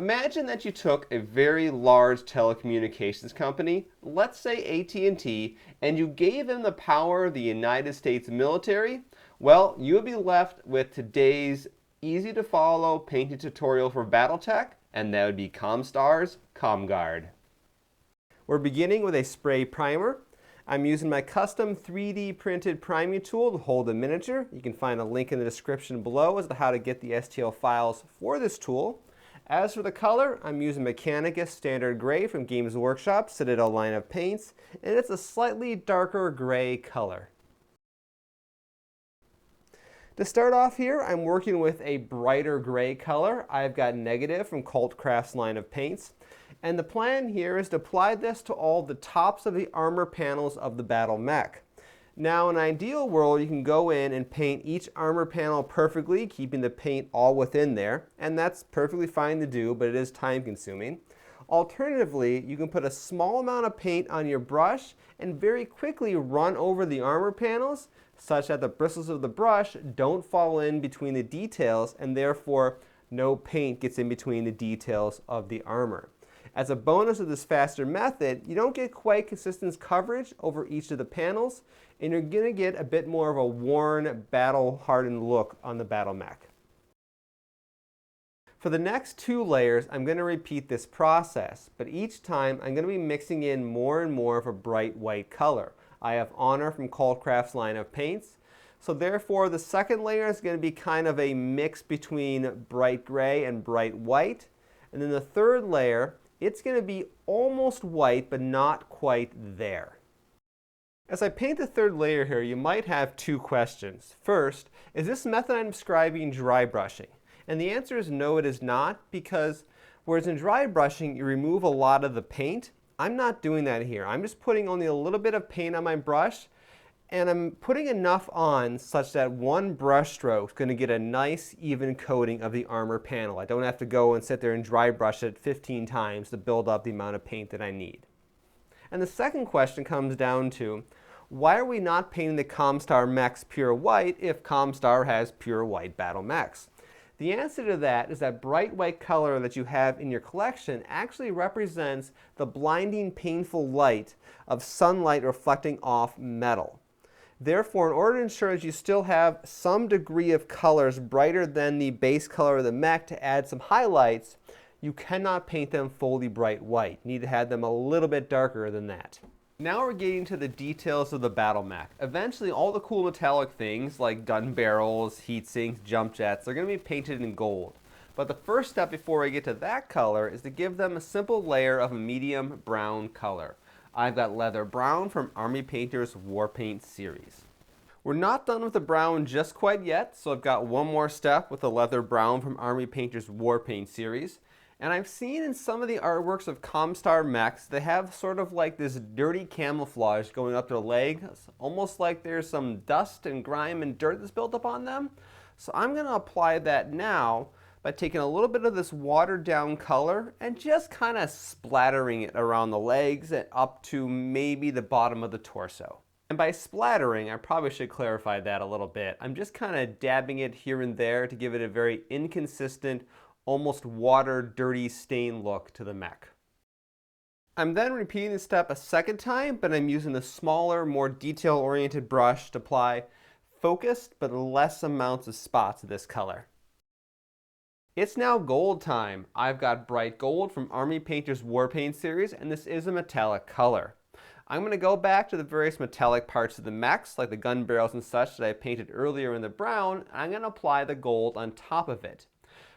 Imagine that you took a very large telecommunications company, let's say AT&T, and you gave them the power of the United States military. Well, you would be left with today's easy to follow painting tutorial for Battletech, and that would be Comstar's ComGuard. We're beginning with a spray primer. I'm using my custom 3D printed priming tool to hold the miniature. You can find a link in the description below as to how to get the STL files for this tool. As for the color, I'm using Mechanicus Standard Gray from Games Workshop Citadel line of paints, and it's a slightly darker gray color. To start off here, I'm working with a brighter gray color. I've got Negative from Cult Crafts line of paints. And the plan here is to apply this to all the tops of the armor panels of the battle mech. Now in an ideal world, you can go in and paint each armor panel perfectly, keeping the paint all within there, and that's perfectly fine to do, but it is time consuming. Alternatively, you can put a small amount of paint on your brush and very quickly run over the armor panels such that the bristles of the brush don't fall in between the details and therefore no paint gets in between the details of the armor. As a bonus of this faster method, you don't get quite consistent coverage over each of the panels, and you're going to get a bit more of a worn, battle-hardened look on the battle mech. For the next 2 layers, I'm going to repeat this process, but each time I'm going to be mixing in more and more of a bright white color. I have Honor from Cult Crafts line of paints, so therefore the second layer is going to be kind of a mix between bright gray and bright white, and then the third layer, it's going to be almost white, but not quite there. As I paint the third layer here, you might have 2 questions. First, is this method I'm describing dry brushing? And the answer is no, it is not, because whereas in dry brushing, you remove a lot of the paint, I'm not doing that here. I'm just putting only a little bit of paint on my brush, and I'm putting enough on such that one brush stroke is going to get a nice even coating of the armor panel. I don't have to go and sit there and dry brush it 15 times to build up the amount of paint that I need. And the second question comes down to, why are we not painting the Comstar mechs pure white if Comstar has pure white battle mechs? The answer to that is that bright white color that you have in your collection actually represents the blinding, painful light of sunlight reflecting off metal. Therefore, in order to ensure that you still have some degree of colors brighter than the base color of the mech to add some highlights, you cannot paint them fully bright white. You need to have them a little bit darker than that. Now we're getting to the details of the battle mech. Eventually, all the cool metallic things like gun barrels, heat sinks, jump jets are going to be painted in gold. But the first step before we get to that color is to give them a simple layer of a medium brown color. I've got Leather Brown from Army Painter's War Paint series. We're not done with the brown just quite yet, so I've got one more step with the Leather Brown from Army Painter's War Paint series. And I've seen in some of the artworks of Comstar mechs, they have sort of like this dirty camouflage going up their legs, almost like there's some dust and grime and dirt that's built up on them. So I'm going to apply that now by taking a little bit of this watered down color and just kind of splattering it around the legs and up to maybe the bottom of the torso. And by splattering, I probably should clarify that a little bit. I'm just kind of dabbing it here and there to give it a very inconsistent, almost water, dirty stain look to the mech. I'm then repeating this step a second time, but I'm using a smaller, more detail-oriented brush to apply focused but less amounts of spots of this color. It's now gold time. I've got bright gold from Army Painter's War Paint series, and this is a metallic color. I'm going to go back to the various metallic parts of the mechs, like the gun barrels and such that I painted earlier in the brown, and I'm going to apply the gold on top of it.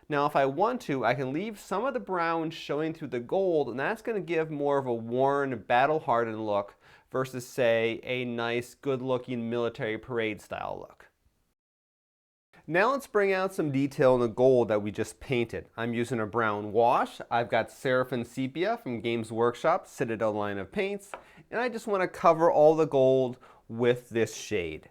Now if I want to, I can leave some of the brown showing through the gold, and that's going to give more of a worn, battle-hardened look versus, say, a nice, good-looking military parade style look. Now let's bring out some detail in the gold that we just painted. I'm using a brown wash. I've got Seraphim Sepia from Games Workshop Citadel line of paints, and I just want to cover all the gold with this shade.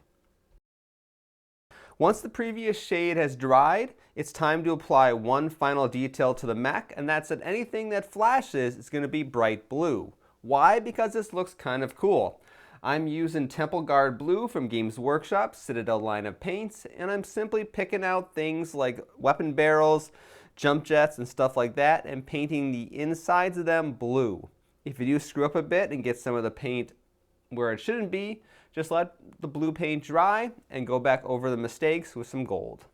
Once the previous shade has dried, it's time to apply one final detail to the mech, and that's that anything that flashes is going to be bright blue. Why? Because this looks kind of cool. I'm using Temple Guard Blue from Games Workshop Citadel line of paints, and I'm simply picking out things like weapon barrels, jump jets and stuff like that, and painting the insides of them blue. If you do screw up a bit and get some of the paint where it shouldn't be, just let the blue paint dry and go back over the mistakes with some gold.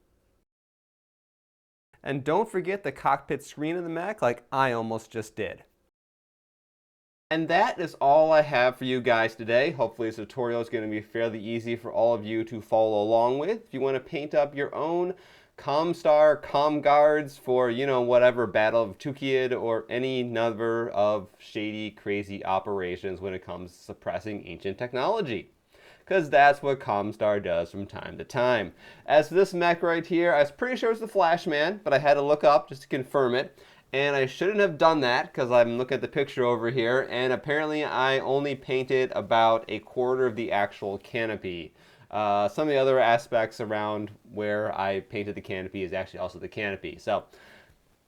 And don't forget the cockpit screen of the mech like I almost just did. And that is all I have for you guys today. Hopefully this tutorial is going to be fairly easy for all of you to follow along with. If you want to paint up your own Comstar, ComGuards for, you know, whatever Battle of Tukid or any number of shady, crazy operations when it comes to suppressing ancient technology. Because that's what Comstar does from time to time. As for this mech right here, I was pretty sure it was the Flashman, but I had to look up just to confirm it. And I shouldn't have done that because I'm looking at the picture over here, and apparently I only painted about a quarter of the actual canopy. Some of the other aspects around where I painted the canopy is actually also the canopy. So,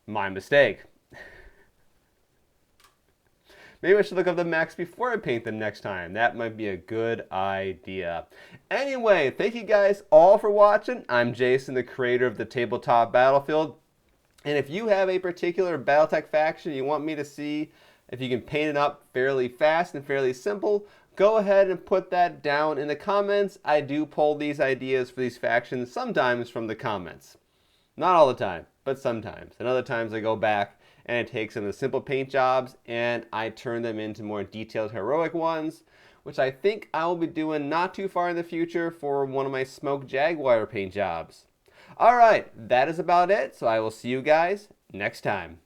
my mistake. Maybe I should look up the mechs before I paint them next time. That might be a good idea. Anyway, thank you guys all for watching. I'm Jason, the creator of the Tabletop Battlefield. And if you have a particular Battletech faction you want me to see if you can paint it up fairly fast and fairly simple, go ahead and put that down in the comments. I do pull these ideas for these factions sometimes from the comments. Not all the time, but sometimes. And other times I go back and I take some of the simple paint jobs and I turn them into more detailed heroic ones, which I think I will be doing not too far in the future for one of my Smoke Jaguar paint jobs. Alright, that is about it, so I will see you guys next time.